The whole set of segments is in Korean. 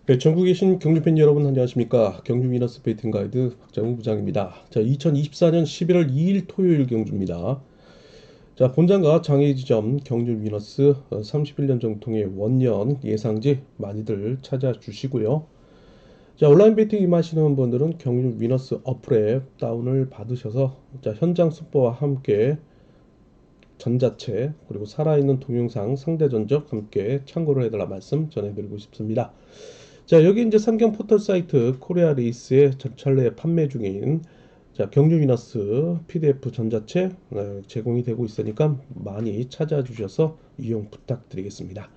네, 전국에 계신 경주팬 여러분 안녕하십니까? 경주 위너스 베이팅 가이드 박장훈 부장입니다. 자, 2024년 11월 2일 토요일 경주입니다. 자, 본장과 장애 지점 경주 위너스 31년 정통의 원년 예상지 많이들 찾아주시고요. 자, 온라인 베이팅 임하시는 분들은 경주 위너스 어플에 다운을 받으셔서 자, 현장 속보와 함께 전자체 그리고 살아있는 동영상 상대 전적 함께 참고를 해달라 말씀 전해드리고 싶습니다. 자, 여기 이제 상경 포털 사이트 코리아 레이스의 전찰내 판매 중인 자, 경주 위너스 PDF 전자책 제공이 되고 있으니까 많이 찾아주셔서 이용 부탁드리겠습니다.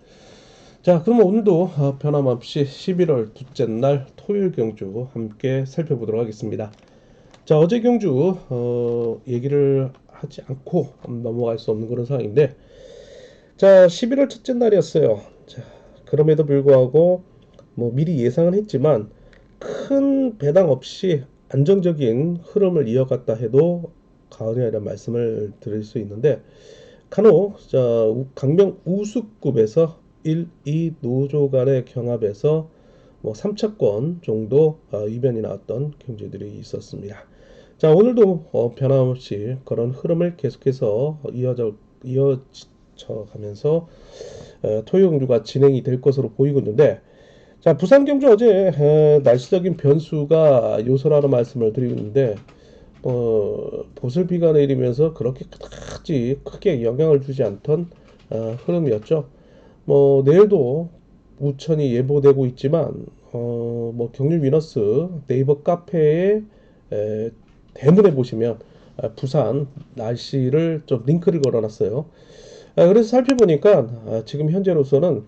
자, 그러면 오늘도 변함없이 11월 둘째 날 토요일 경주 함께 살펴보도록 하겠습니다. 자, 어제 경주 얘기를 하지 않고 넘어갈 수 없는 그런 상황인데, 자, 11월 첫째 날이었어요. 자, 그럼에도 불구하고 뭐 미리 예상은 했지만 큰 배당 없이 안정적인 흐름을 이어갔다 해도 과언이 아니라 말씀을 드릴 수 있는데, 간혹 자, 강명 우수급에서 1, 2 노조 간의 경합에서 뭐 3차권 정도 이변이 나왔던 경제들이 있었습니다. 자, 오늘도 변함없이 그런 흐름을 계속해서 이어져 가면서 토요 경주가 진행이 될 것으로 보이고 있는데, 자, 부산 경주 어제 날씨적인 변수가 요소라는 말씀을 드리고 있는데, 보슬비가 내리면서 그렇게 그다지 크게 영향을 주지 않던 흐름이었죠. 뭐 내일도 우천이 예보되고 있지만 뭐 경유 위너스 네이버 카페에 에, 대문에 보시면 부산 날씨를 좀 링크를 걸어놨어요. 그래서 살펴보니까 지금 현재로서는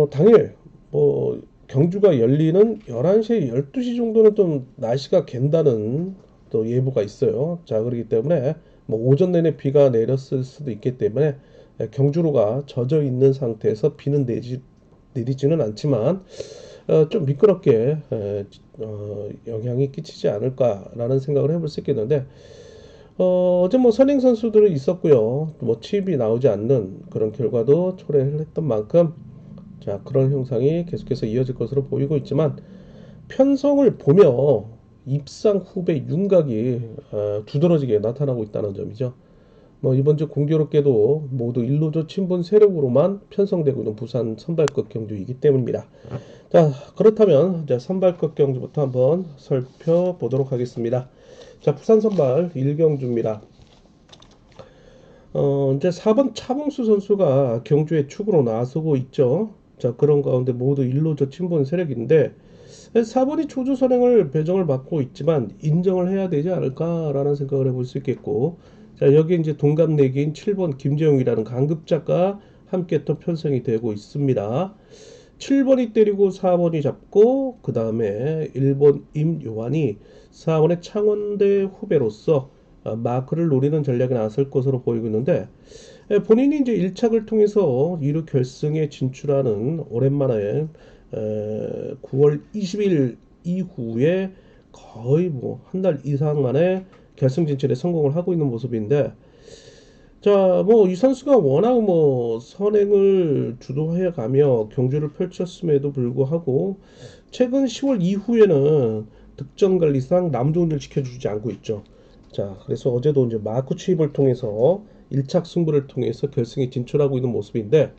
당일 뭐 경주가 열리는 11시, 12시 정도는 좀 날씨가 갠다는 또 예보가 있어요. 자, 그렇기 때문에 뭐 오전 내내 비가 내렸을 수도 있기 때문에 경주로가 젖어 있는 상태에서 비는 내리지는 않지만 좀 미끄럽게 영향이 끼치지 않을까라는 생각을 해볼 수 있겠는데, 어제 뭐 선행 선수들은 있었고요. 뭐 칩이 나오지 않는 그런 결과도 초래를 했던 만큼 자, 그런 형상이 계속해서 이어질 것으로 보이고 있지만 편성을 보며 입상 후배 윤곽이 두드러지게 나타나고 있다는 점이죠. 뭐 이번 주 공교롭게도 모두 일루조 친분 세력으로만 편성되고 있는 부산 선발급 경주이기 때문입니다. 자, 그렇다면 이제 선발급 경주부터 한번 살펴보도록 하겠습니다. 자, 부산 선발 1경주입니다. 이제 4번 차봉수 선수가 경주에 축으로 나서고 있죠. 자, 그런 가운데 모두 일루조 친분 세력인데 4번이 초주 선행을 배정을 받고 있지만 인정을 해야 되지 않을까라는 생각을 해볼 수 있겠고, 자, 여기 이제 동갑내기인 7번 김재용이라는 강급자가 함께 또 편성이 되고 있습니다. 7번이 때리고 4번이 잡고 그 다음에 1번 임요한이 4번의 창원대 후배로서 마크를 노리는 전략이 나설 것으로 보이고 있는데, 본인이 이제 1착을 통해서 2루 결승에 진출하는 오랜만에 9월 20일 이후에 거의 뭐 한 달 이상 만에 결승 진출에 성공을 하고 있는 모습인데, 자, 뭐 이 선수가 워낙 뭐 선행을 주도해 가며 경주를 펼쳤음에도 불구하고 최근 10월 이후에는 득점 관리상 남조인을 지켜주지 않고 있죠. 자, 그래서 어제도 이제 마크 추입을 통해서 1착 승부를 통해서 결승에 진출하고 있는 모습인데,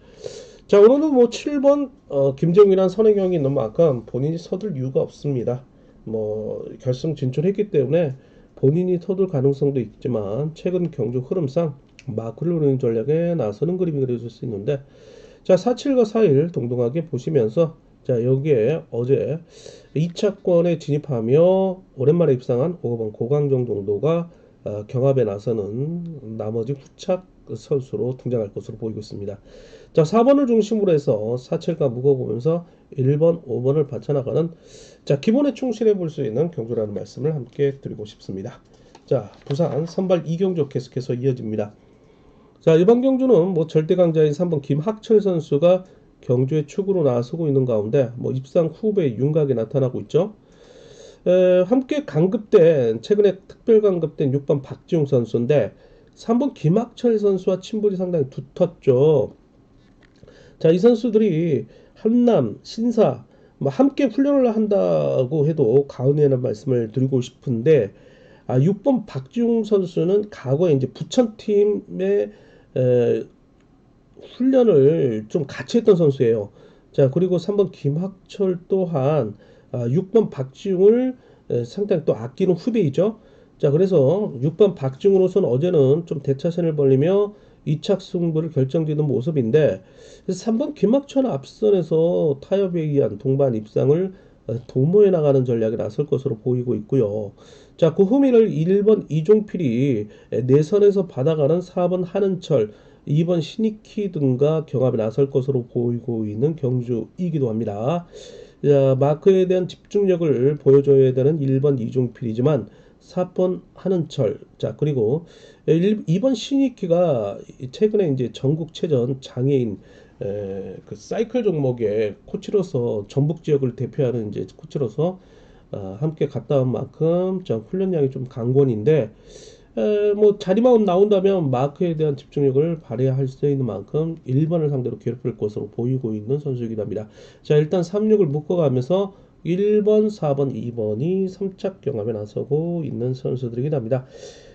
자, 오늘은 뭐 7번 김정이란 선행형이 있는 만큼 본인이 서둘 이유가 없습니다. 뭐 결승 진출했기 때문에 본인이 서둘 가능성도 있지만 최근 경주 흐름상 마크를 노리는 전략에 나서는 그림이 그려질 수 있는데, 자, 4.7과 4.1 동등하게 보시면서 자, 여기에 어제 2차권에 진입하며 오랜만에 입상한 5번 고강정 정도가 경합에 나서는 나머지 후착 선수로 등장할 것으로 보이고 있습니다. 자, 4번을 중심으로 해서 4.7과 묶어보면서 1번, 5번을 받쳐나가는 자, 기본에 충실해 볼 수 있는 경주라는 말씀을 함께 드리고 싶습니다. 자, 부산 선발 2경주 계속해서 이어집니다. 자, 이번 경주는 뭐 절대 강자인 3번 김학철 선수가 경주의 축으로 나서고 있는 가운데 뭐 입상 후배 윤곽이 나타나고 있죠. 함께 강급된 최근에 특별 강급된 6번 박지용 선수인데 3번 김학철 선수와 친분이 상당히 두텁죠. 자, 이 선수들이 한남, 신사 뭐 함께 훈련을 한다고 해도 과언이라는 말씀을 드리고 싶은데 6번 박지웅 선수는 과거에 이제 부천팀의 에, 훈련을 좀 같이 했던 선수예요. 자, 그리고 3번 김학철 또한 6번 박지웅을 상당히 또 아끼는 후배이죠. 자, 그래서 6번 박지웅으로서는 어제는 좀 대차선을 벌리며 2착 승부를 결정짓는 모습인데 3번 김학철 앞선에서 타협에 의한 동반 입상을 도모해 나가는 전략에 나설 것으로 보이고 있고요. 자, 그 후미를 1번 이종필이 내선에서 받아가는 4번 한은철, 2번 신익희 등과 경합에 나설 것으로 보이고 있는 경주이기도 합니다. 자, 마크에 대한 집중력을 보여줘야 되는 1번 이종필이지만 4번 한은철, 자, 그리고 2번 신익희가 최근에 이제 전국체전 장애인 그 사이클 종목의 코치로서 전북 지역을 대표하는 이제 코치로서 함께 갔다 온 만큼 좀 훈련량이 좀 강권인데 뭐 자리만 나온다면 마크에 대한 집중력을 발휘할 수 있는 만큼 1번을 상대로 괴롭힐 것으로 보이고 있는 선수이기도 합니다. 자, 일단 3, 6을 묶어가면서 1번, 4번, 2번이 3착 경합에 나서고 있는 선수들이긴 합니다.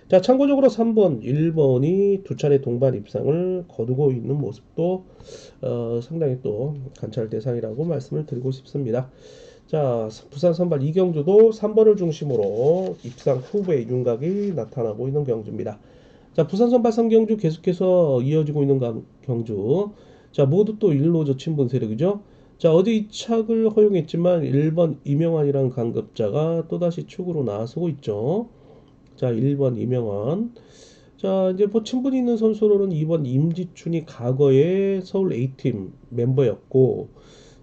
자, 참고적으로 3번, 1번이 두 차례 동반 입상을 거두고 있는 모습도 상당히 또 관찰 대상이라고 말씀을 드리고 싶습니다. 자, 부산 선발 이경주도 3번을 중심으로 입상 후보의 윤곽이 나타나고 있는 경주입니다. 자, 부산 선발 상경주 계속해서 이어지고 있는 경주. 자, 모두 또 일로저 친분 세력이죠. 자, 어제 이착을 허용했지만 1번 이명환이라는 강급자가 또다시 축으로 나서고 있죠. 자, 1번 이명환. 자, 이제 뭐 친분이 있는 선수로는 2번 임지춘이 과거에 서울 A팀 멤버였고,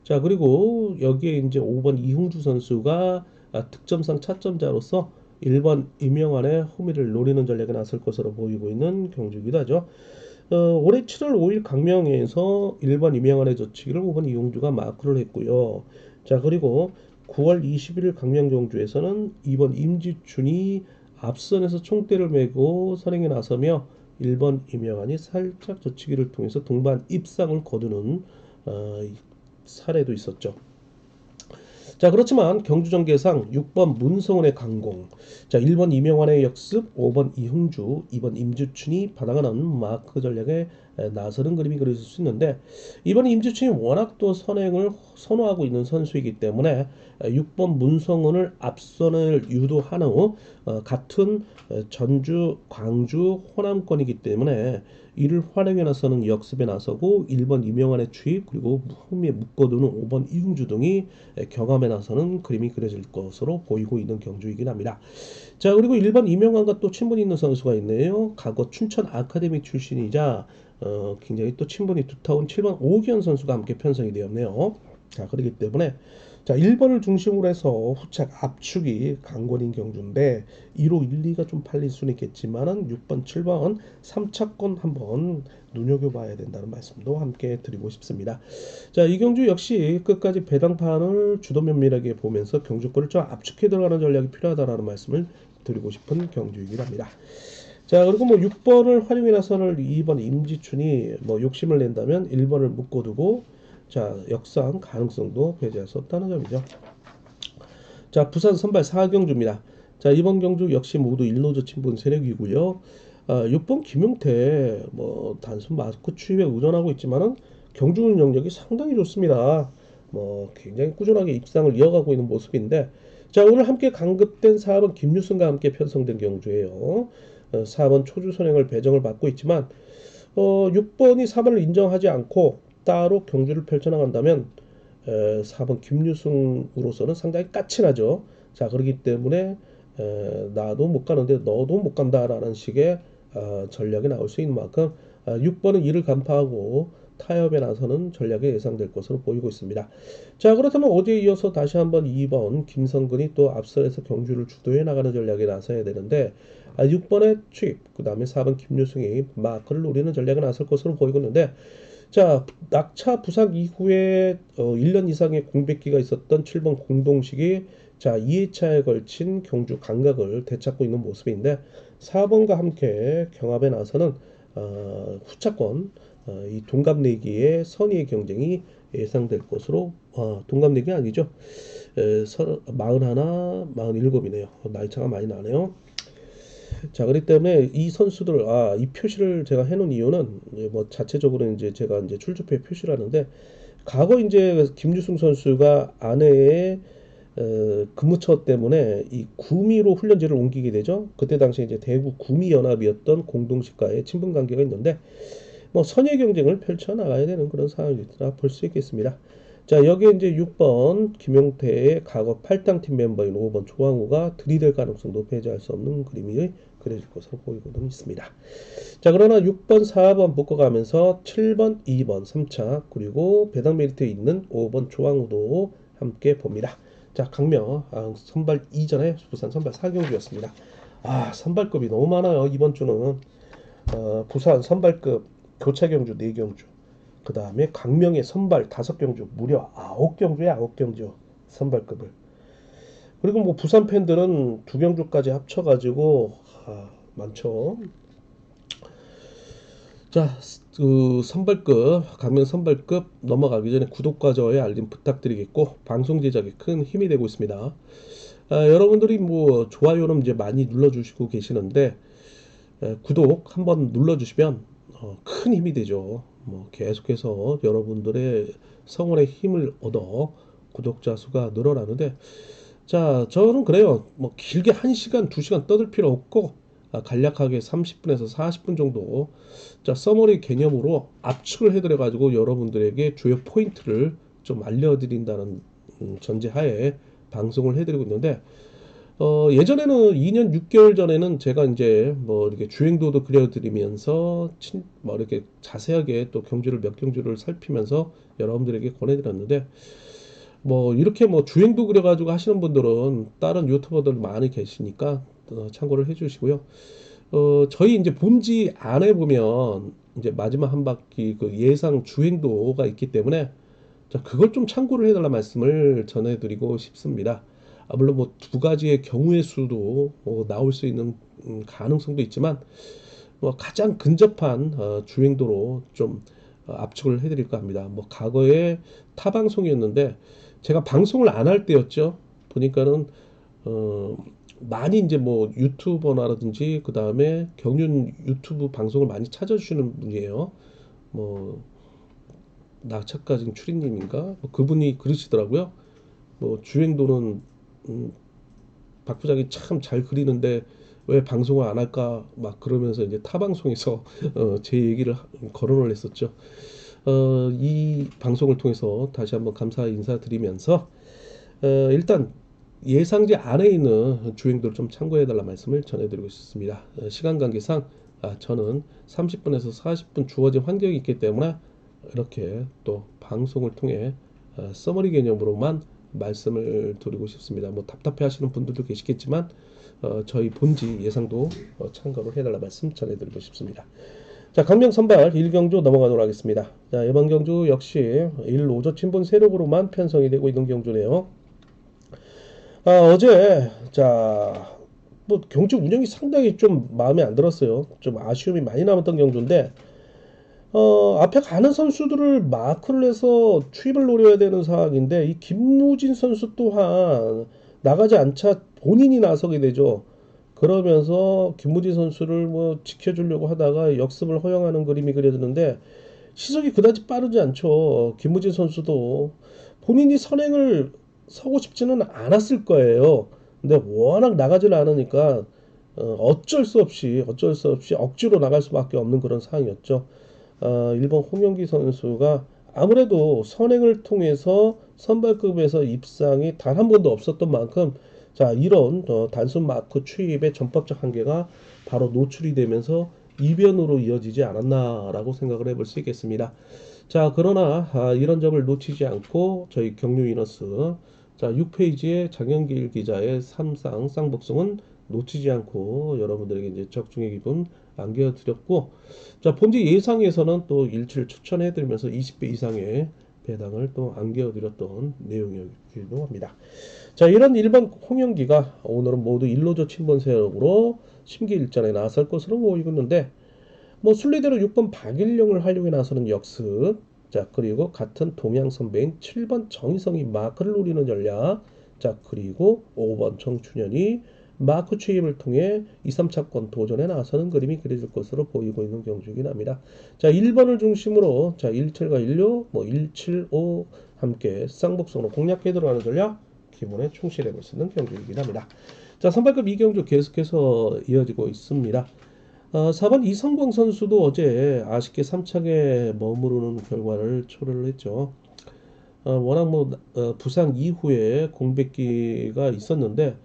자, 그리고 여기에 이제 5번 이흥주 선수가 득점상 차점자로서 1번 임영환의 호미를 노리는 전략에 나설 것으로 보이고 있는 경주이기도 하죠. 올해 7월 5일 강명에서 1번 임영환의 저치기를 5번 이흥주가 마크를 했고요. 자, 그리고 9월 21일 강명 경주에서는 2번 임지춘이 앞선에서 총대를 메고 선행에 나서며 1번 임영환이 살짝 저치기를 통해서 동반 입상을 거두는 어, 사례도 있었죠. 자, 그렇지만 경주전개상 6번 문성훈의 강공, 자, 1번 이명환의 역습, 5번 이흥주, 2번 임주춘이 바닥나는 마크 전략에 나서는 그림이 그려질 수 있는데 이번 임주춘이 워낙 또 선행을 선호하고 있는 선수이기 때문에 6번 문성훈을 앞선을 유도하는 같은 전주, 광주, 호남권이기 때문에 이를 활용해 나서는 역습에 나서고 1번 이명환의 추입 그리고 흠에 묶어두는 5번 이흥주 등이 경험에 나서는 그림이 그려질 것으로 보이고 있는 경주이긴 합니다. 자, 그리고 1번 이명환과 또 친분이 있는 선수가 있네요. 과거 춘천 아카데미 출신이자 굉장히 또 친분이 두터운 7번 오기현 선수가 함께 편성이 되었네요. 자, 그렇기 때문에 자, 1번을 중심으로 해서 후착 압축이 강권인 경주인데 1호 1, 2가 좀 팔릴 수는 있겠지만은 6번, 7번 3차권 한번 눈여겨봐야 된다는 말씀도 함께 드리고 싶습니다. 자, 이 경주 역시 끝까지 배당판을 주도 면밀하게 보면서 경주권을 좀 압축해 들어가는 전략이 필요하다라는 말씀을 드리고 싶은 경주이긴 합니다. 자, 그리고 뭐 6번을 활용해 나서는 2번 임지춘이 뭐 욕심을 낸다면 1번을 묶어두고 자, 역상 가능성도 배제할 수 없다는 점이죠. 자, 부산 선발 4경주입니다. 자, 이번 경주 역시 모두 일로저 친분 세력이고요. 6번 김용태 뭐 단순 마스크 추입에 의존하고 있지만은 경주 운영력이 상당히 좋습니다. 뭐 굉장히 꾸준하게 입상을 이어가고 있는 모습인데 자, 오늘 함께 강급된 4번 김유승과 함께 편성된 경주예요. 4번 초주 선행을 배정을 받고 있지만 6번이 4번을 인정하지 않고 따로 경주를 펼쳐나간다면 4번 김유승으로서는 상당히 까칠하죠. 자, 그렇기 때문에 나도 못 가는데 너도 못 간다라는 식의 전략이 나올 수 있는 만큼 6번은 이를 간파하고 타협에 나서는 전략이 예상될 것으로 보이고 있습니다. 자, 그렇다면 어제에 이어서 다시 한번 2번 김성근이 또 앞선에서 경주를 주도해 나가는 전략에 나서야 되는데 6번의 추입, 그 다음에 4번 김유승이 마크를 노리는 전략에 나설 것으로 보이고 있는데 자, 낙차 부상 이후에 1년 이상의 공백기가 있었던 7번 공동식이 자, 2회차에 걸친 경주 감각을 되찾고 있는 모습인데 4번과 함께 경합에 나서는 후차권 이 동갑내기의 선의의 경쟁이 예상될 것으로 동갑내기 아니죠. 41, 47이네요. 나이 차가 많이 나네요. 자, 그렇기 때문에 이 선수들, 이 표시를 제가 해놓은 이유는 이제 뭐 자체적으로 이제 제가 이제 출조표에 표시를 하는데, 과거 이제 김유승 선수가 아내의 근무처 때문에 이 구미로 훈련지를 옮기게 되죠. 그때 당시 이제 대구 구미연합이었던 공동식과의 친분 관계가 있는데, 뭐 선의 경쟁을 펼쳐 나가야 되는 그런 상황이라 볼 수 있겠습니다. 자, 여기에 이제 6번 김용태의 과거 8당 팀 멤버인 5번 조항우가 들이댈 가능성도 배제할 수 없는 그림이 그려질 것으로 보이고는 있습니다. 자, 그러나 6번, 4번 묶어가면서 7번, 2번 3차 그리고 배당 메리트에 있는 5번 조항우도 함께 봅니다. 자, 강명 선발 이전에 부산 선발 4경기였습니다. 선발급이 너무 많아요. 이번 주는 부산 선발급 교체 경주 4경주, 그 다음에 강명의 선발 5경주, 무려 9경주에 9경주 선발급을. 그리고 뭐 부산 팬들은 2경주까지 합쳐가지고 많죠. 자, 그 선발급, 강명 선발급 넘어가기 전에 구독과 좋아요 알림 부탁드리겠고, 방송 제작에 큰 힘이 되고 있습니다. 여러분들이 뭐 좋아요는 이제 많이 눌러주시고 계시는데, 구독 한번 눌러주시면 큰 힘이 되죠. 뭐 계속해서 여러분들의 성원의 힘을 얻어 구독자 수가 늘어나는데, 자, 저는 그래요. 뭐 길게 1시간, 2시간 떠들 필요 없고, 간략하게 30분에서 40분 정도, 자, 서머리 개념으로 압축을 해드려 가지고 여러분들에게 주요 포인트를 좀 알려드린다는 전제하에 방송을 해드리고 있는데, 예전에는 2년 6개월 전에는 제가 이제 뭐 이렇게 주행도도 그려드리면서 뭐 이렇게 자세하게 또 경주를 몇 경주를 살피면서 여러분들에게 권해드렸는데, 뭐 이렇게 뭐 주행도 그려가지고 하시는 분들은 다른 유튜버들 많이 계시니까 참고를 해주시고요. 저희 이제 본지 안에 보면 이제 마지막 한 바퀴 그 예상 주행도가 있기 때문에, 자, 그걸 좀 참고를 해달라 말씀을 전해드리고 싶습니다. 물론 뭐 두 가지의 경우의 수도 나올 수 있는 가능성도 있지만, 뭐 가장 근접한 주행도로 좀 압축을 해드릴까 합니다. 뭐 과거에 타 방송이었는데 제가 방송을 안 할 때였죠. 보니까는 어, 많이 이제 뭐 유튜버라든지 그 다음에 경륜 유튜브 방송을 많이 찾아주시는 분이에요. 뭐 낙차까지 추리님인가 뭐 그분이 그러시더라고요. 뭐 주행도는 음, 박 부장이 참 잘 그리는데 왜 방송을 안 할까 막 그러면서 이제 타 방송에서 제 얘기를 거론을 했었죠. 이 방송을 통해서 다시 한번 감사 인사드리면서 일단 예상지 안에 있는 주행도를 좀 참고해 달라 말씀을 전해드리고 싶습니다. 시간 관계상 저는 30분에서 40분 주어진 환경이 있기 때문에 이렇게 또 방송을 통해 서머리 개념으로만 말씀을 드리고 싶습니다. 뭐 답답해 하시는 분들도 계시겠지만 저희 본지 예상도 참고를 해달라 말씀 전해드리고 싶습니다. 자, 강명 선발 1경주 넘어가도록 하겠습니다. 자, 이번 경주 역시 1, 5조 친분 세력으로만 편성이 되고 있는 경주네요. 어제 뭐 경주 운영이 상당히 좀 마음에 안 들었어요. 좀 아쉬움이 많이 남았던 경주인데, 앞에 가는 선수들을 마크를 해서 추입을 노려야 되는 상황인데, 이 김무진 선수 또한 나가지 않자 본인이 나서게 되죠. 그러면서 김무진 선수를 뭐 지켜주려고 하다가 역습을 허용하는 그림이 그려지는데, 시속이 그다지 빠르지 않죠. 김무진 선수도 본인이 선행을 서고 싶지는 않았을 거예요. 근데 워낙 나가지를 않으니까 어쩔 수 없이 억지로 나갈 수밖에 없는 그런 상황이었죠. 일본 홍영기 선수가 아무래도 선행을 통해서 선발급에서 입상이 단 한 번도 없었던 만큼, 자, 이런 단순 마크 추입의 전법적 한계가 바로 노출이 되면서 이변으로 이어지지 않았나라고 생각을 해볼 수 있겠습니다. 자, 그러나 이런 점을 놓치지 않고 저희 경류 이너스, 자, 6페이지에 장영길 기자의 삼상 쌍복송은 놓치지 않고 여러분들에게 이제 적중의 기분 안겨드렸고, 자, 본지 예상에서는 또 일치를 추천해드리면서 20배 이상의 배당을 또 안겨드렸던 내용이기도 합니다. 자, 이런 일반 홍영기가 오늘은 모두 일로조 친분 세력으로 심기일전에 나설 것으로 보이고 있는데, 뭐 순리대로 6번 박일령을 활용해 나서는 역습, 자, 그리고 같은 동양 선배인 7번 정희성이 마크를 노리는 전략. 자, 그리고 5번 정춘현이 마크 취임을 통해 2, 3차권 도전에 나서는 그림이 그려질 것으로 보이고 있는 경주이긴 합니다. 자, 1번을 중심으로 자, 17과 16, 뭐 175 함께 쌍복선으로 공략해 들어가는 전략 기본에 충실해 볼 수 있는 경주이긴 합니다. 자, 선발급 이경주 계속해서 이어지고 있습니다. 4번 이성광 선수도 어제 아쉽게 3착에 머무르는 결과를 초래를 했죠. 워낙 부상 이후에 공백기가 있었는데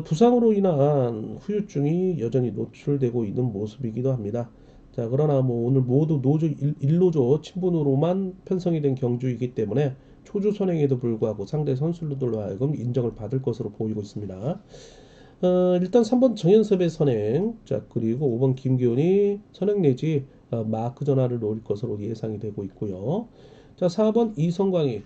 부상으로 인한 후유증이 여전히 노출되고 있는 모습이기도 합니다. 자, 그러나 오늘 모두 노조 1노조 친분으로만 편성이 된 경주이기 때문에 초주 선행에도 불구하고 상대 선수들로 하여금 인정을 받을 것으로 보이고 있습니다. 일단 3번 정현섭의 선행, 자, 그리고 5번 김기훈이 선행 내지 마크 전환을 노릴 것으로 예상이 되고 있고요. 자, 4번 이성광이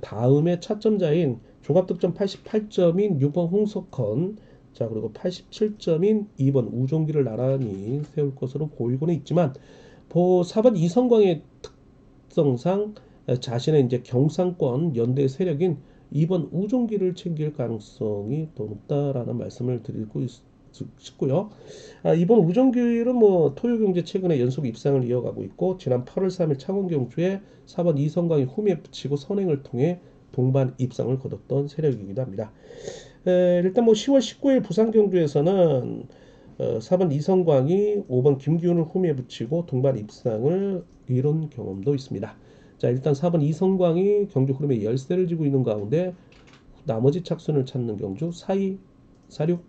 다음에 차점자인 종합득점 88점인 6번 홍석헌, 자, 그리고 87점인 2번 우종기를 나란히 세울 것으로 보이고는 있지만 4번 이성광의 특성상 자신의 이제 경상권 연대 세력인 2번 우종기를 챙길 가능성이 더 높다라는 말씀을 드리고 싶고요. 이번 우종기는 토요경제 최근에 연속 입상을 이어가고 있고 지난 8월 3일 창원경주에 4번 이성광이 홈에 붙이고 선행을 통해 동반 입상을 거뒀던 세력이기도 합니다. 일단 10월 19일 부산경주에서는 4번 이성광이 5번 김기훈을 홈에 붙이고 동반 입상을 이룬 경험도 있습니다. 자, 일단 4번 이성광이 경주 흐름에 열세를 지고 있는 가운데 나머지 착순을 찾는 경주 42, 46,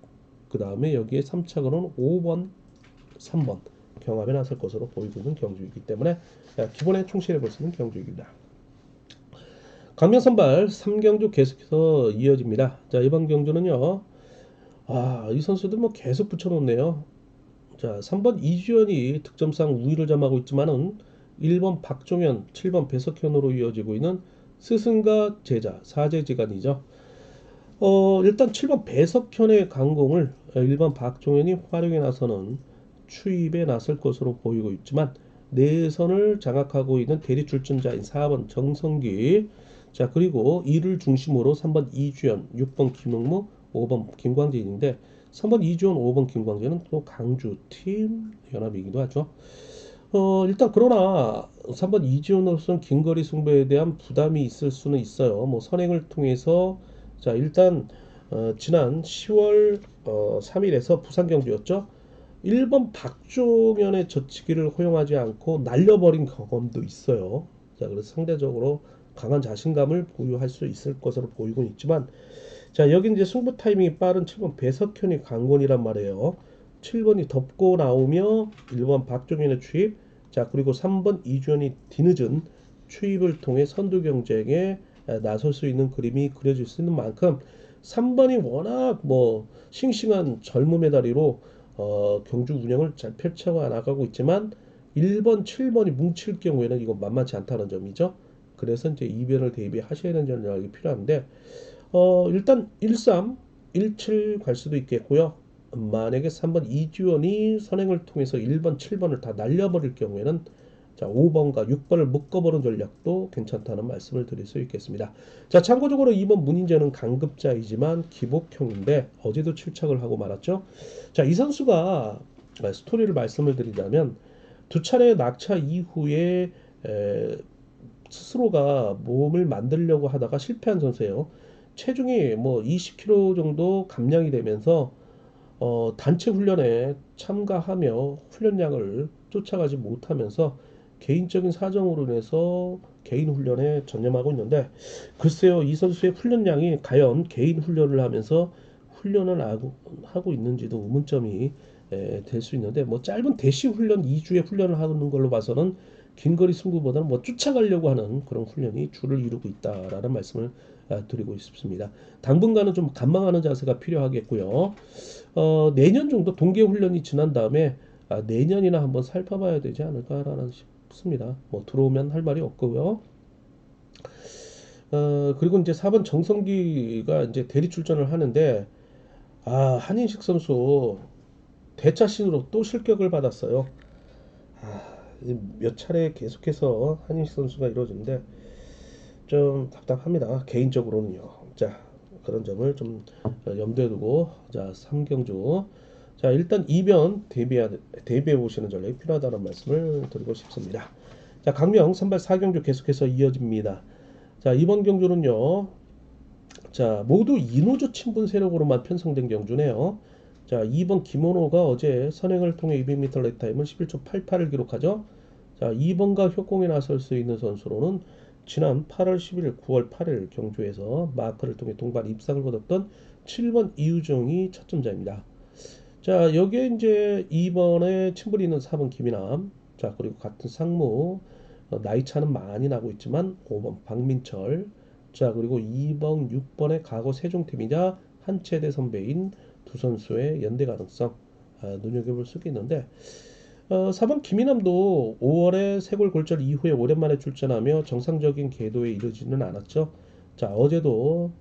그 다음에 여기에 3착으로는 5번, 3번 경합에 나설 것으로 보이고 있는 경주이기 때문에 기본에 충실해 볼 수 있는 경주입니다. 강명 선발 3경주 계속해서 이어집니다. 자, 이번 경주는요. 이 선수들 계속 붙여놓네요. 자, 3번 이주연이 득점상 우위를 점하고 있지만은 1번 박종현, 7번 배석현으로 이어지고 있는 스승과 제자, 사제지간이죠. 일단 7번 배석현의 강공을 1번 박종현이 활용해 나서는 추입에 나설 것으로 보이고 있지만 내선을 장악하고 있는 대리 출전자인 4번 정성기, 자, 그리고 이를 중심으로 3번 이주연, 6번 김용무, 5번 김광진인데 3번 이주연, 5번 김광진은 또 강주 팀 연합이기도 하죠. 일단 그러나 3번 이지훈으로서는 긴거리 승부에 대한 부담이 있을 수는 있어요. 선행을 통해서 자, 일단 지난 10월 3일에서 부산 경주였죠. 1번 박종현의 젖히기를 허용하지 않고 날려버린 경험도 있어요. 자, 그래서 상대적으로 강한 자신감을 보유할 수 있을 것으로 보이곤 있지만 자, 여기 이제 승부 타이밍이 빠른 7번 배석현이 강권이란 말이에요. 7번이 덮고 나오며 1번 박종현의 추입, 자, 그리고 3번 이주연이 뒤늦은 추입을 통해 선두 경쟁에 나설 수 있는 그림이 그려질 수 있는 만큼 3번이 워낙 싱싱한 젊음의 다리로 경주 운영을 잘 펼쳐 나가고 있지만 1번, 7번이 뭉칠 경우에는 이거 만만치 않다는 점이죠. 그래서 이제 이변을 대비하셔야 되는 전략이 필요한데 일단 13, 17 갈 수도 있겠고요. 만약에 3번 이주원이 선행을 통해서 1번, 7번을 다 날려버릴 경우에는 자, 5번과 6번을 묶어보는 전략도 괜찮다는 말씀을 드릴 수 있겠습니다. 자, 참고적으로 2번 문인재는 강급자이지만 기복형인데 어제도 7착을 하고 말았죠. 자, 이 선수가 스토리를 말씀을 드리자면 두 차례 낙차 이후에 스스로가 몸을 만들려고 하다가 실패한 선수예요. 체중이 20kg 정도 감량이 되면서 단체 훈련에 참가하며 훈련량을 쫓아가지 못하면서 개인적인 사정으로 인해서 개인 훈련에 전념하고 있는데 글쎄요, 이 선수의 훈련량이 과연 개인 훈련을 하면서 훈련을 하고 있는지도 의문점이 될 수 있는데 짧은 대시 훈련 2주의 훈련을 하는 걸로 봐서는 긴거리 승부보다는 쫓아가려고 하는 그런 훈련이 주를 이루고 있다라는 말씀을 드리고 싶습니다. 당분간은 좀 관망하는 자세가 필요하겠고요. 내년 정도 동계 훈련이 지난 다음에 내년이나 한번 살펴봐야 되지 않을까라는 싶습니다. 들어오면 할 말이 없고요. 그리고 이제 4번 정성기가 이제 대리 출전을 하는데 한인식 선수 대차신으로 또 실격을 받았어요. 몇 차례 계속해서 한인식 선수가 이루어지는데 좀 답답합니다. 개인적으로는요. 자, 그런 점을 좀 염두에 두고 자, 3경주. 자, 일단 이변 대비해 보시는 전략이 필요하다는 말씀을 드리고 싶습니다. 자, 강명 선발 4경주 계속해서 이어집니다. 자, 이번 경주는요. 자, 모두 이노조 친분 세력으로만 편성된 경주네요. 자, 2번 김원호가 어제 선행을 통해 200m 랩타임을 11초 88을 기록하죠. 자, 2번과 협공에 나설 수 있는 선수로는 지난 8월 11일, 9월 8일 경주에서 마크를 통해 동반 입상을 거뒀던 7번 이유정이 첫 점자입니다. 자, 여기에 이제 2번에 친분이 있는 4번 김이남, 자, 그리고 같은 상무, 나이 차는 많이 나고 있지만 5번 박민철, 자, 그리고 2번, 6번의 과거 세종팀이자 한체대 선배인 두 선수의 연대 가능성 눈여겨볼 수 있는데 4번 김이남도 5월에 세골 골절 이후에 오랜만에 출전하며 정상적인 궤도에 이르지는 않았죠. 자, 어제도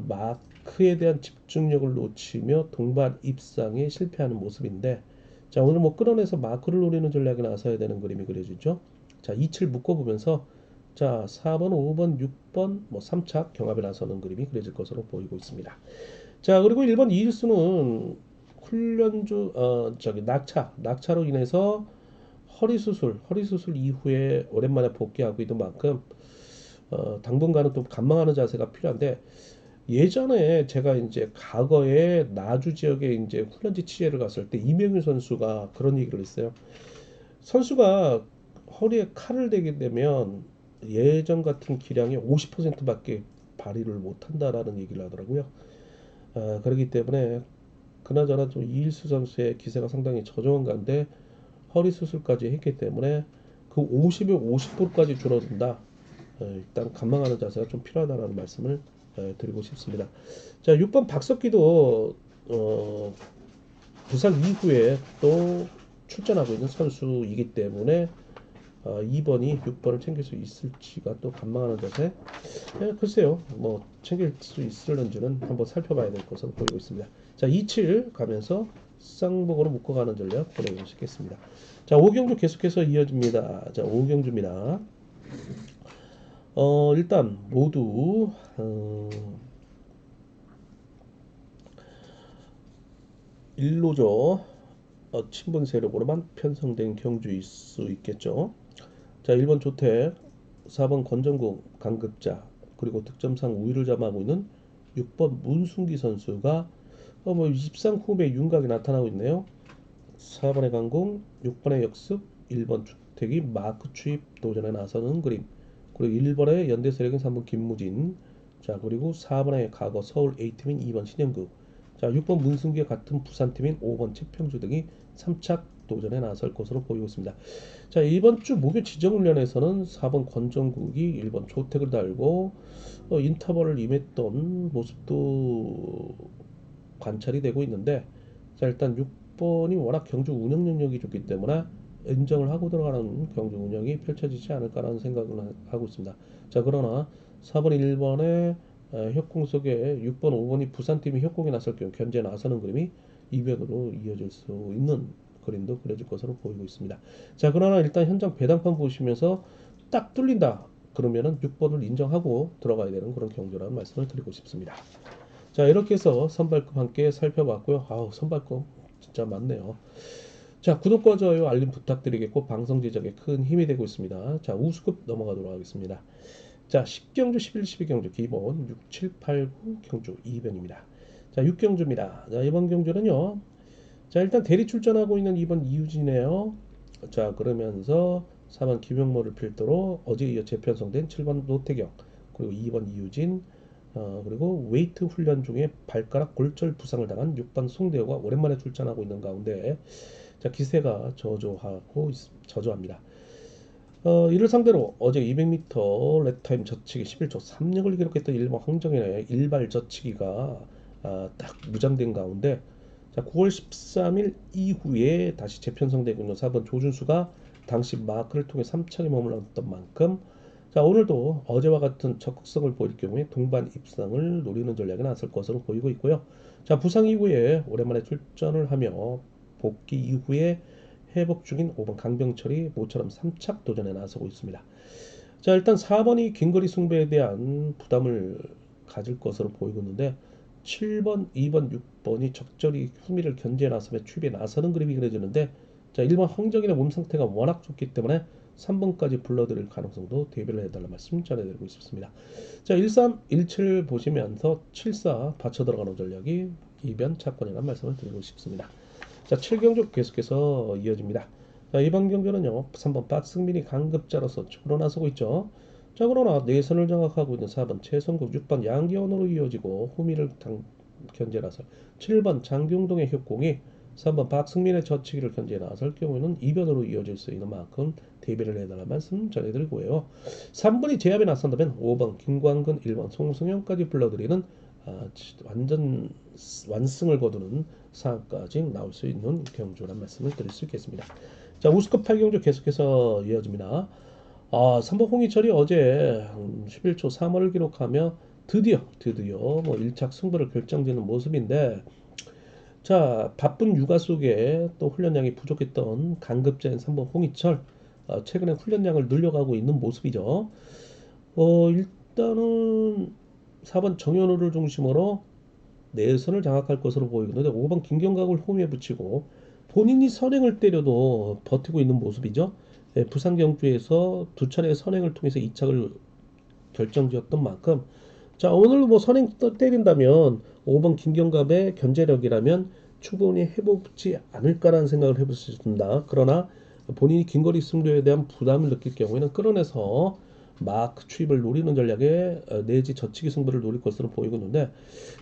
마크에 대한 집중력을 놓치며 동반 입상에 실패하는 모습인데 자, 오늘 뭐 끌어내서 마크를 노리는 전략에 나서야 되는 그림이 그려지죠. 자, 2칠 묶어보면서 자, 4번, 5번, 6번 뭐 3차 경합에 나서는 그림이 그려질 것으로 보이고 있습니다. 자, 그리고 1번 이일수는 훈련주 낙차로 인해서 허리 수술 이후에 오랜만에 복귀하고 있는 만큼 당분간은 또 관망하는 자세가 필요한데 예전에 제가 이제 과거에 나주 지역에 이제 훈련지 취재를 갔을 때 이명윤 선수가 그런 얘기를 했어요. 선수가 허리에 칼을 대게 되면 예전 같은 기량의 50%밖에 발휘를 못한다라는 얘기를 하더라고요. 그렇기 때문에 그나저나 좀 이일수 선수의 기세가 상당히 저조한 가운데 허리 수술까지 했기 때문에 그 50에 50%까지 줄어든다. 일단 관망하는 자세가 좀 필요하다는 말씀을 드리고 싶습니다. 자, 6번 박석기도 부상 이후에 또 출전하고 있는 선수이기 때문에 2번이 6번을 챙길 수 있을지가 또 관망하는 자세. 글쎄요, 뭐 챙길 수 있을런지는 한번 살펴봐야 될 것으로 보이고 있습니다. 자, 27 가면서 쌍복으로 묶어가는 전략 보내보시겠습니다. 자, 5경주 계속해서 이어집니다. 자, 5경주입니다. 일단 모두 일로죠. 친분 세력으로만 편성된 경주일 수 있겠죠. 자, 1번 조택, 4번 건전국 강급자, 그리고 득점상 우위를 점하고 있는 6번 문순기 선수가 뭐 23 후배 윤곽이 나타나고 있네요. 4번의 강공, 6번의 역습, 1번 주택이 마크 추입 도전에 나서는 그림. 그리고 1번의 연대 세력인 3번 김무진. 자, 그리고 4번의 과거 서울 A팀인 2번 신영국. 자, 6번 문승기와 같은 부산팀인 5번 채평주 등이 3착 도전에 나설 것으로 보이고 있습니다. 자, 이번 주 목요 지정훈련에서는 4번 권정국이 1번 조택을 달고 인터벌을 임했던 모습도 관찰이 되고 있는데 자, 일단 6번이 워낙 경주 운영 능력이 좋기 때문에 인정을 하고 들어가는 경주 운영이 펼쳐지지 않을까라는 생각을 하고 있습니다. 자, 그러나 4번 1번의 협공 속에 6번 5번이 부산팀이 협공에 나설 경우 견제에 나서는 그림이 이변으로 이어질 수 있는 그림도 그려질 것으로 보이고 있습니다. 자, 그러나 일단 현장 배당판 보시면서 딱 뚫린다 그러면은 6번을 인정하고 들어가야 되는 그런 경주라는 말씀을 드리고 싶습니다. 자, 이렇게 해서 선발급 함께 살펴봤고요. 아우, 선발급 진짜 많네요. 자, 구독과 좋아요, 알림 부탁드리겠고 방송 제작에 큰 힘이 되고 있습니다. 자, 우수급 넘어가도록 하겠습니다. 자, 10경주, 11, 12경주 기본 6, 7, 8, 9 경주 2변입니다. 자, 6경주입니다. 자, 이번 경주는요. 자, 일단 대리 출전하고 있는 2번 이유진이에요. 자, 그러면서 4번 김용모를 필두로 어제 이어 재편성된 7번 노태경, 그리고 2번 이유진, 그리고 웨이트 훈련 중에 발가락 골절 부상을 당한 6번 송대호가 오랜만에 출전하고 있는 가운데 자, 기세가 저조합니다. 이를 상대로 어제 200m 랩타임 저치기 11초 36을 기록했던 일본 황정현의 일발 저치기가 딱 무장된 가운데 자, 9월 13일 이후에 다시 재편성되고 있는 4번 조준수가 당시 마크를 통해 3차에 머물렀던 만큼 자, 오늘도 어제와 같은 적극성을 보일 경우에 동반 입상을 노리는 전략에 나설 것으로 보이고 있고요. 자, 부상 이후에 오랜만에 출전을 하며 복귀 이후에 회복 중인 5번 강병철이 모처럼 3착 도전에 나서고 있습니다. 자, 일단 4번이 긴거리 승부에 대한 부담을 가질 것으로 보이고 있는데 7번, 2번, 6번이 적절히 후미를 견제해 나서며 추입에 나서는 그림이 그려지는데 자, 1번 황정인의 몸 상태가 워낙 좋기 때문에 3번까지 불러들일 가능성도 대비를 해달라 말씀 전해드리고 있습니다. 자, 13, 17 보시면서 74 받쳐 들어가는 전략이 이변 차권이라는 말씀을 드리고 싶습니다. 자, 7경주 계속해서 이어집니다. 자, 이번 경주는요 3번 박승민이 강급자로서 축으로 나서고 있죠. 자, 그러나 내선을 장악하고 있는 4번 최성국, 6번 양기원으로 이어지고 후미를 견제라서 7번 장경동의 협공이 3번 박승민의 젖히기를 견제해 나설 경우에는 이변으로 이어질 수 있는 만큼 대비를 해달라는 말씀 전해드리고요. 3번이 제압에 나선다면 5번 김광근, 1번 송승현까지 불러들이는 완전 완승을 거두는 상황까지 나올 수 있는 경주란 말씀을 드릴 수 있겠습니다. 자, 우스컵 8경주 계속해서 이어집니다. 3번 홍희철이 어제 11초 3월을 기록하며 드디어 뭐 1착 승부를 결정짓는 모습인데 자, 바쁜 육아 속에 또 훈련량이 부족했던 강급자인 3번 홍희철 최근에 훈련량을 늘려가고 있는 모습이죠. 일단은 4번 정현우를 중심으로 내선을 장악할 것으로 보이는데 5번 김경각을 홈에 붙이고 본인이 선행을 때려도 버티고 있는 모습이죠. 부산 경주에서 두 차례의 선행을 통해서 2착을 결정지었던 만큼 자, 오늘 뭐 선행 때린다면 5번 김경갑의 견제력이라면 충분히 해보지 않을까라는 생각을 해볼 수 있습니다. 그러나 본인이 긴거리 승부에 대한 부담을 느낄 경우에는 끌어내서 마크 추입을 노리는 전략에 내지 젖히기 승부를 노릴 것으로 보이고 있는데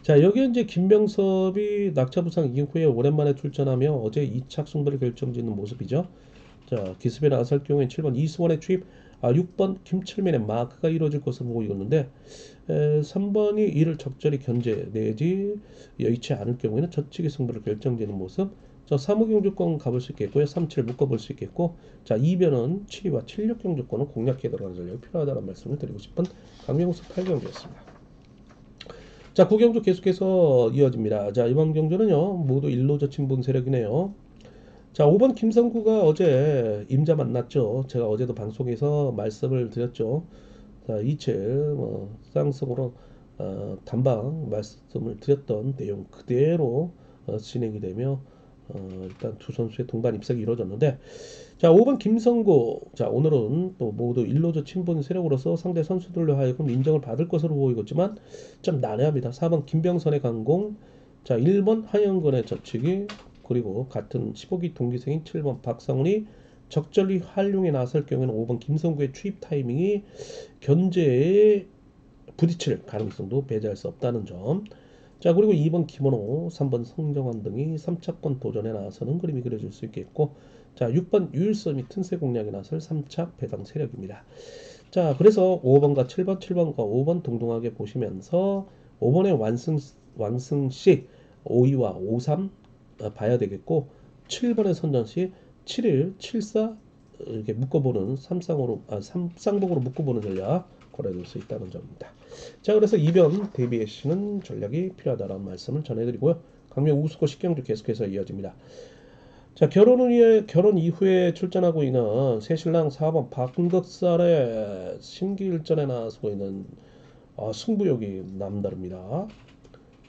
자, 여기에 이제 김명섭이 낙차 부상 이후에 오랜만에 출전하며 어제 2착 승부를 결정짓는 모습이죠. 자, 기습에 나설 경우에 7번 이승원의 추입, 6번 김철민의 마크가 이루어질 것으로 보이고 있는데 3번이 이를 적절히 견제 내지 여의치 않을 경우에는 젖히기 승부를 결정짓는 모습. 자, 3호 경주권 가볼 수 있겠고요. 37 묶어볼 수 있겠고 자, 2변은 7위와 76 경주권은 공략해 들어가는 전략이 필요하다는 말씀을 드리고 싶은 강명수 8경주였습니다. 자, 9경주 계속해서 이어집니다. 자, 이번 경주는요 모두 일로 젖힌 분 세력이네요. 자, 5번 김성구가 어제 임자 만났죠. 제가 어제도 방송에서 말씀을 드렸죠. 자, 이체 쌍성으로 단방 말씀을 드렸던 내용 그대로 진행이 되며 일단 두 선수의 동반 입색이 이루어졌는데 자, 5번 김성구 자, 오늘은 또 모두 일로저 친분 세력으로서 상대 선수들로 하여금 인정을 받을 것으로 보이고 있지만 좀 난해합니다. 4번 김병선의 강공 자, 1번 한영건의 젖히기 그리고 같은 15기 동기생인 7번 박상훈이 적절히 활용에 나설 경우에는 5번 김성구의 추입 타이밍이 견제에 부딪힐 가능성도 배제할 수 없다는 점. 자, 그리고 2번 김원호, 3번 성정환 등이 3차권 도전에 나서는 그림이 그려질 수 있겠고 자, 6번 유일섬이 튼세 공략에 나설 3착 배당 세력입니다. 자, 그래서 5번과 7번, 7번과 5번 동등하게 보시면서 5번의 완승시 5위와 53 봐야 되겠고 7번의 선전시 7일 74 이렇게 묶어보는 삼쌍복으로 묶어보는 전략 고려될 수 있다는 점입니다. 자, 그래서 이변 대비하시는 전략이 필요하다는 말씀을 전해드리고요. 강명 우스코 10경주 계속해서 이어집니다. 자, 결혼 이후에 출전하고 있는 새신랑 4번 박근덕살의 심기일전에 나서고 있는 승부욕이 남다릅니다.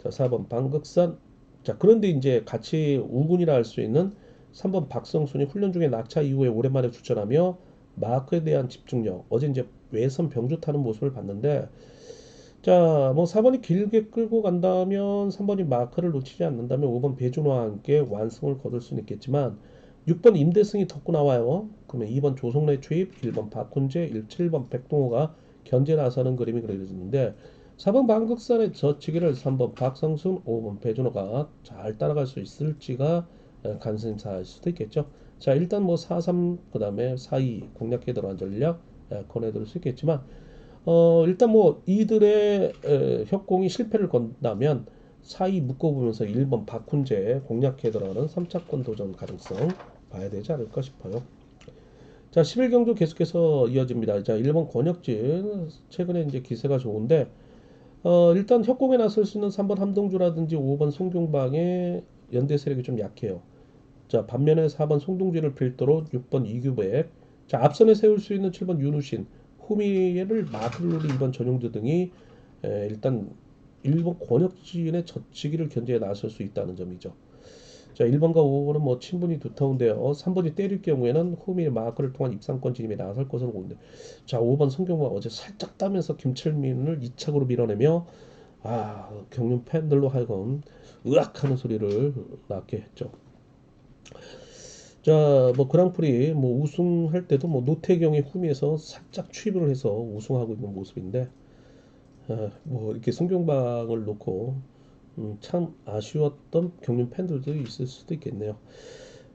자, 4번 방극산. 자, 그런데 이제 같이 우군이라 할 수 있는 3번 박성순이 훈련 중에 낙차 이후에 오랜만에 출전하며 마크에 대한 집중력. 어제 이제 외선 병주 타는 모습을 봤는데 자, 뭐 4번이 길게 끌고 간다면 3번이 마크를 놓치지 않는다면 5번 배준호와 함께 완승을 거둘 수는 있겠지만 6번 임대승이 덮고 나와요. 그러면 2번 조성래 추입, 1번 박훈재, 7번 백동호가 견제 나서는 그림이 그려지는데 4번 방극산의 젖히기를 3번 박성순, 5번 배준호가 잘 따라갈 수 있을지가 관심사일 수도 있겠죠. 자, 일단 뭐 4-3 그 다음에 4-2 공략해 들어간 전략 권해드릴 수 있겠지만 일단 뭐 이들의 협공이 실패를 건다면 4-2 묶어보면서 1번 박훈재 공략해 들어가는 3차권 도전 가능성 봐야 되지 않을까 싶어요. 자, 11경주 계속해서 이어집니다. 자, 1번 권혁진 최근에 이제 기세가 좋은데 일단 협공에 나설 수 있는 3번 함동주라든지 5번 송경방의 연대 세력이 좀 약해요. 자, 반면에 4번 송동진을 필두로 6번 이규백, 자, 앞선에 세울 수 있는 7번 윤우신, 후미를 마클로리 2번 전용주 등이 일단 일본 권역진의 젖히기를 견제에 나설 수 있다는 점이죠. 자, 1번과 5번은 뭐 친분이 두터운데요. 3번이 때릴 경우에는 후미의 마크를 통한 입상권 진입에 나설 것으로 보는데, 자, 5번 성경과 어제 살짝 따면서 김철민을 2착으로 밀어내며 경륜 팬들로 하여금 으악하는 소리를 낳게 했죠. 자, 뭐 그랑프리 뭐 우승할 때도 뭐 노태경의 후미에서 살짝 추입을 해서 우승하고 있는 모습인데, 뭐 이렇게 송경방을 놓고 참 아쉬웠던 경륜 팬들도 있을 수도 있겠네요.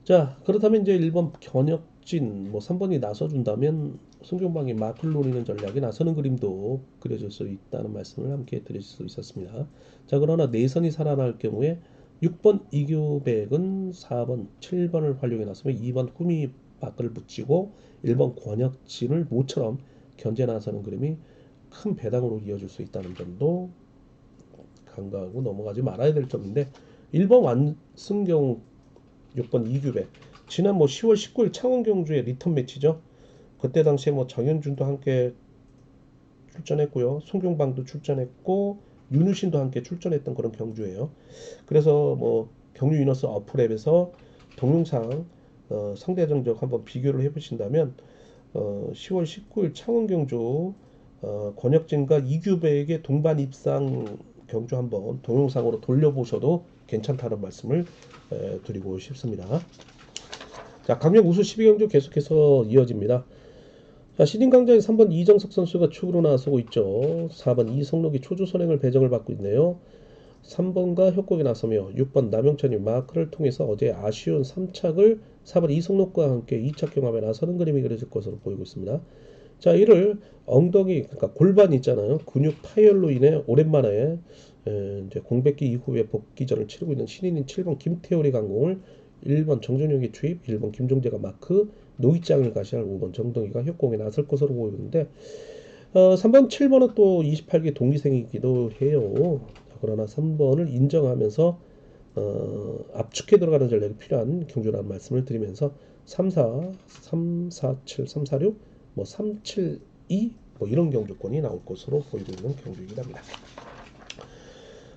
자, 그렇다면 이제 1번 견역진, 뭐 3번이 나서준다면 송경방이 마크를 노리는 전략이 나서는 그림도 그려질 수 있다는 말씀을 함께 드릴 수 있었습니다. 자, 그러나 내선이 살아날 경우에 6번 이교백은 4번, 7번을 활용해 나서면 2번 후미 마크를 붙이고 1번 권역진을 모처럼 견제 나서는 그림이 큰 배당으로 이어질 수 있다는 점도 간과하고 넘어가지 말아야 될 점인데, 1번 완승경 6번 이규백, 지난 뭐 10월 19일 창원 경주의 리턴 매치죠. 그때 당시에 뭐 정현준도 함께 출전했고요, 송경방도 출전했고 윤우신도 함께 출전했던 그런 경주예요. 그래서 뭐 경유 이너스 어플앱에서 동영상 상대 정적 한번 비교를 해보신다면 10월 19일 창원 경주 권혁진과 이규백의 동반 입상 경주 한번 동영상으로 돌려보셔도 괜찮다는 말씀을 드리고 싶습니다. 자, 강력 우수 12경주 계속해서 이어집니다. 자, 신인 강자인 3번 이정석 선수가 축으로 나서고 있죠. 4번 이성록이 초조 선행을 배정을 받고 있네요. 3번과 협곡에 나서며 6번 남영찬이 마크를 통해서 어제 아쉬운 3착을 4번 이성록과 함께 2착 경합에 나서는 그림이 그려질 것으로 보이고 있습니다. 자, 이를 엉덩이, 그러니까 골반 있잖아요. 근육 파열로 인해 오랜만에 이제 공백기 이후에 복귀전을 치르고 있는 신인인 7번 김태열의 강공을 1번 정준영이 투입, 1번 김종재가 마크, 노이장을 가시할 5번 정동희가 협공에 나설 것으로 보이는데, 3번, 7번은 또 28기 동기생이기도 해요. 그러나 3번을 인정하면서 압축해 들어가는 전략이 필요한 경주라는 말씀을 드리면서 34, 347, 346, 뭐 372, 뭐 이런 경주권이 나올 것으로 보이고 있는 경주이긴 합니다.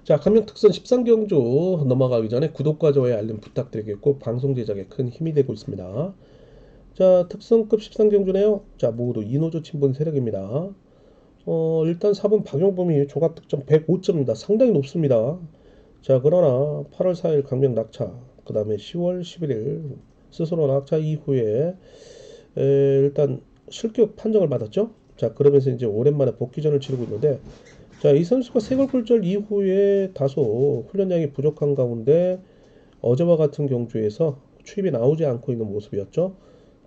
자, 감명 특선 13경주 넘어가기 전에 구독과 좋아요 알림 부탁드리겠고, 방송 제작에 큰 힘이 되고 있습니다. 자, 특선급 13경주네요. 자, 모두 이노조 친분 세력입니다. 일단 4번 박용범이 조각 득점 105점입니다. 상당히 높습니다. 자, 그러나 8월 4일 강명 낙차, 그 다음에 10월 11일 스스로 낙차 이후에 일단 실격 판정을 받았죠. 자, 그러면서 이제 오랜만에 복귀전을 치르고 있는데, 자, 이 선수가 세골골절 이후에 다소 훈련량이 부족한 가운데 어제와 같은 경주에서 추입이 나오지 않고 있는 모습이었죠.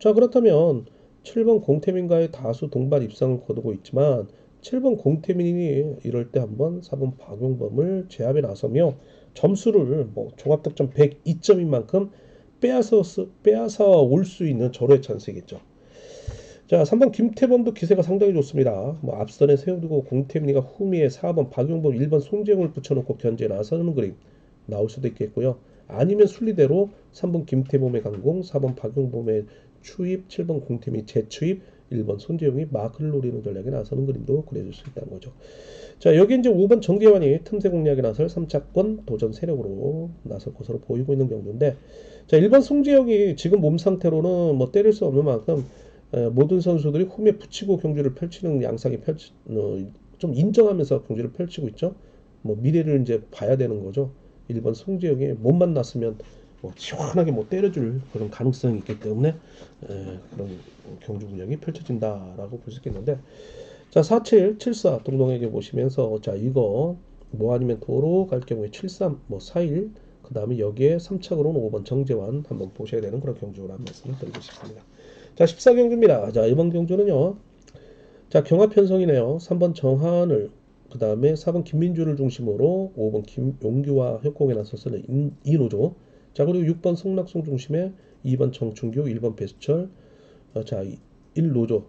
자, 그렇다면 7번 공태민과의 다수 동반 입상을 거두고 있지만 7번 공태민이 이럴 때 한번 4번 박용범을 제압에 나서며 점수를 뭐 종합득점 102점인 만큼 빼앗아 올 수 있는 절호의 찬스이겠죠. 자, 3번 김태범도 기세가 상당히 좋습니다. 뭐 앞선에 세워두고 공태민이가 후미에 4번 박용범, 1번 송재용을 붙여놓고 견제에 나서는 그림 나올 수도 있겠고요. 아니면 순리대로 3번 김태범의 강공, 4번 박용범의 추입, 7번 공태민이 재추입, 1번 손재용이 마크를 노리는 전략에 나서는 그림도 그려질 수 있다는 거죠. 자, 여기 이제 5번 정재환이 틈새 공략에 나설 3차권 도전 세력으로 나설 것으로 보이고 있는 경우인데, 자, 1번 송재영이 지금 몸 상태로는 뭐 때릴 수 없는 만큼 모든 선수들이 홈에 붙이고 경주를 펼치는 양상이 좀 인정하면서 경주를 펼치고 있죠. 뭐 미래를 이제 봐야 되는 거죠. 1번 송재영이 몸만 났으면 뭐 시원하게 뭐 때려줄 그런 가능성이 있기 때문에 그런 경주 운영이 펼쳐진다라고 볼 수 있겠는데, 자, 47, 74 동동에게 보시면서, 자, 이거 뭐 아니면 도로 갈 경우에 73, 뭐 41, 그 다음에 여기에 3착으로는 5번 정재환 한번 보셔야 되는 그런 경주라는 말씀을 드리고 싶습니다. 자, 14경주입니다. 자, 이번 경주는요, 자, 경합 편성이네요. 3번 정한을, 그 다음에 4번 김민주를 중심으로 5번 김용규와 협공에 나서서는 이노조, 자, 그리고 6번 성낙송 중심에 2번 정춘규, 1번 배수철, 자, 1노조,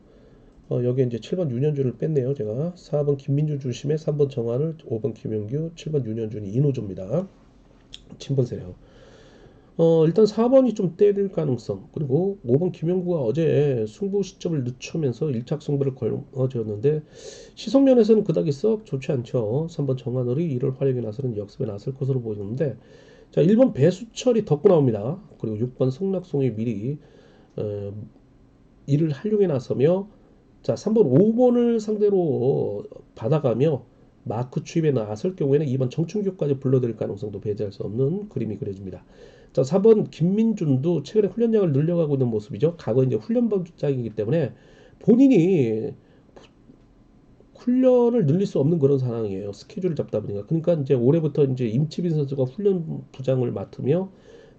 여기에 이제 7번 윤현주를 뺐네요. 제가 4번 김민주 중심에 3번 정한을, 5번 김용규, 7번 윤현준이 이노조입니다. 친분 세력. 일단 4번이 좀 때릴 가능성, 그리고 5번 김영구가 어제 승부 시점을 늦추면서 1착 승부를 걸어줬는데 시성면에서는 그닥이 썩 좋지 않죠. 3번 정한월이 이를 활용해 나서는 역습에 나설 것으로 보이는데, 자, 1번 배수철이 덕구 나옵니다. 그리고 6번 성낙송이 미리 어, 이를 활용해 나서며, 자, 3번 5번을 상대로 받아가며 마크 추입에 나설 경우에는 2번 정충규까지 불러들일 가능성도 배제할 수 없는 그림이 그려집니다. 자, 4번 김민준도 최근에 훈련량을 늘려가고 있는 모습이죠. 과거 이제 훈련반장이기 때문에 본인이 훈련을 늘릴 수 없는 그런 상황이에요. 스케줄을 잡다 보니까. 그러니까 이제 올해부터 이제 임치빈 선수가 훈련 부장을 맡으며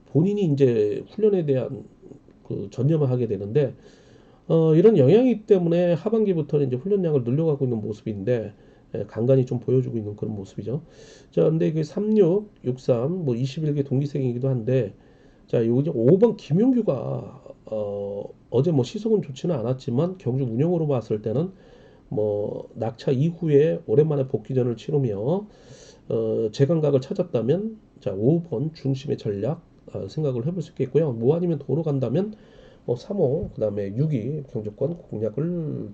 본인이 이제 훈련에 대한 그 전념을 하게 되는데, 이런 영향이기 때문에 하반기부터는 이제 훈련량을 늘려가고 있는 모습인데, 간간히 좀 보여주고 있는 그런 모습이죠. 자, 근데 그 36, 63, 뭐 21개 동기생이기도 한데, 자, 요 이제 5번 김용규가 어제 뭐 시속은 좋지는 않았지만 경주 운영으로 봤을 때는 뭐 낙차 이후에 오랜만에 복귀전을 치르며 재감각을 찾았다면, 자, 5번 중심의 전략 생각을 해볼 수 있겠고요. 뭐 아니면 도로 간다면 뭐 3호, 그다음에 6위 경주권 공략을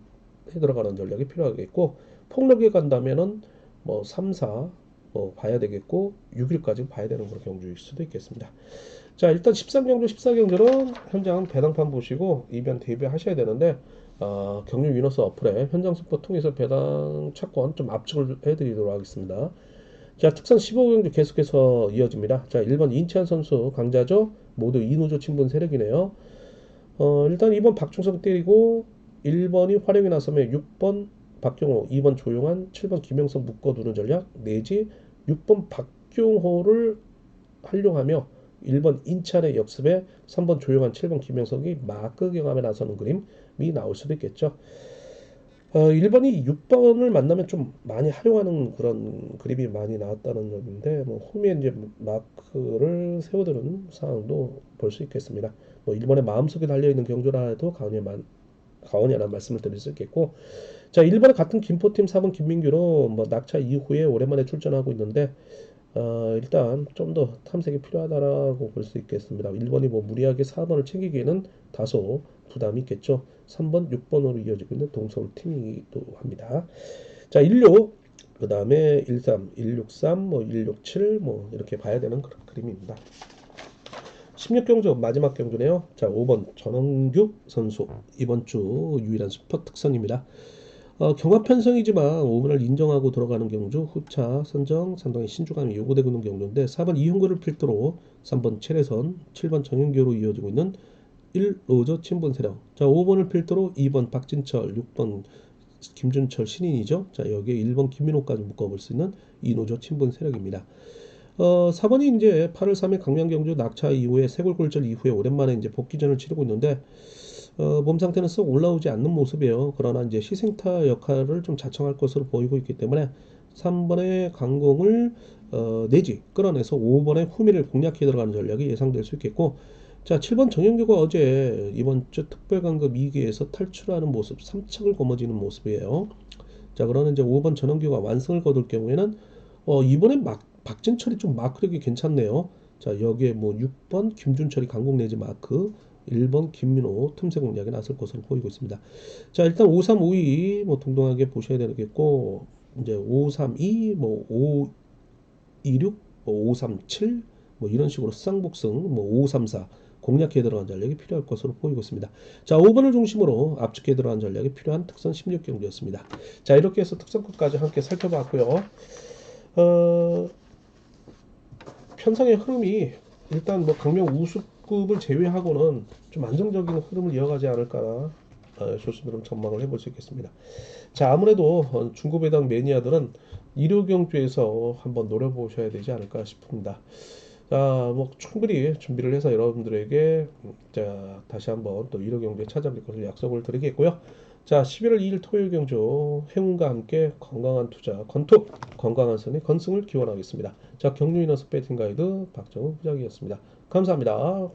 해 들어가는 전략이 필요하겠고, 폭력에 간다면은 뭐 3, 4 뭐 봐야 되겠고 6일까지 봐야 되는 그런 경주일 수도 있겠습니다. 자, 일단 13경주, 14경주는 현장 배당판 보시고 이변 대비하셔야 되는데, 경유 위너스 어플에 현장 속보 통해서 배당 차권 좀 압축을 해드리도록 하겠습니다. 자, 특선 15경주 계속해서 이어집니다. 자, 1번 인치한 선수 강자죠. 모두 이누조 친분 세력이네요. 일단 2번 박중성 때리고 1번이 활용이 나서면 6번 박경호, 2번 조용한, 7번 김영석 묶어두는 전략 내지 6번 박경호를 활용하며 1번 인찬의 역습에 3번 조용한, 7번 김영석이 마크 경합에 나서는 그림이 나올 수도 있겠죠. 1번이 6번을 만나면 좀 많이 활용하는 그런 그림이 많이 나왔다는 점인데, 뭐 후미에 이제 마크를 세워두는 상황도 볼 수 있겠습니다. 뭐 1번의 마음속에 달려있는 경주라 해도 가언이라는 말씀을 드릴 수 있겠고, 자, 1번에 같은 김포팀 4번 김민규로 뭐 낙차 이후에 오랜만에 출전하고 있는데, 일단 좀 더 탐색이 필요하다라고 볼 수 있겠습니다. 1번이 뭐 무리하게 4번을 챙기기에는 다소 부담이 있겠죠. 3번, 6번으로 이어지고 있는 동서울 팀이기도 합니다. 자, 16, 그 다음에 13, 163, 뭐 167, 뭐 이렇게 봐야 되는 그런 그림입니다. 16경주 마지막 경주네요. 자, 5번 전원규 선수 이번 주 유일한 슈퍼 특선입니다. 경합 편성이지만 5번을 인정하고 들어가는 경주, 후차 선정 상당히 신중함이 요구되고 있는 경주인데, 4번 이hun구를 필두로 3번 최래선, 7번 정현규로 이어지고 있는 1로저 친분 세력. 자, 5번을 필두로 2번 박진철, 6번 김준철 신인이죠. 자, 여기에 1번 김민호까지 묶어볼 수 있는 2노조 친분 세력입니다. 4번이 이제 8월 3일 강명 경주 낙차 이후에 세골골절 이후에 오랜만에 이제 복귀전을 치르고 있는데, 몸 상태는 썩 올라오지 않는 모습이에요. 그러나 이제 희생타 역할을 좀 자청할 것으로 보이고 있기 때문에 3번의 강공을 내지 끌어내서 5번의 후미를 공략해 들어가는 전략이 예상될 수 있겠고, 자, 7번 정영규가 어제 이번 주 특별강급 2기에서 탈출하는 모습, 3척을 거머쥐는 모습이에요. 자, 그러는 이제 5번 전원규가 완승을 거둘 경우에는 이번에 박진철이 좀 마크력이 괜찮네요. 자, 여기에 뭐 6번 김준철이 강공 내지 마크, 1번 김민호 틈새 공략에 나설 것으로 보이고 있습니다. 자, 일단 5, 3, 5, 2 뭐 동등하게 보셔야 되겠고, 이제 5, 3, 2, 뭐 5, 2, 6, 뭐 5, 3, 7, 뭐 이런 식으로 수상복승, 뭐 5, 3, 4 공략해 들어간 전략이 필요할 것으로 보이고 있습니다. 자, 5번을 중심으로 압축해 들어간 전략이 필요한 특선 16경기였습니다. 자, 이렇게 해서 특선끝까지 함께 살펴봤고요. 어, 편성의 흐름이 일단 뭐 강명 우수급을 제외하고는 좀 안정적인 흐름을 이어가지 않을까, 조심스러운 전망을 해볼 수 있겠습니다. 자, 아무래도 중급 배당 매니아들은 일요경주에서 한번 노려보셔야 되지 않을까 싶습니다. 자, 뭐 충분히 준비를 해서 여러분들에게 자, 다시 한번 또 일요경주에 찾아뵐 것을 약속을 드리겠고요. 자, 11월 2일 토요일 경주 행운과 함께 건강한 투자 건투, 건강한 선의 건승을 기원하겠습니다. 자, 경륜이너스 배팅 가이드 박정우 부장이었습니다. 감사합니다.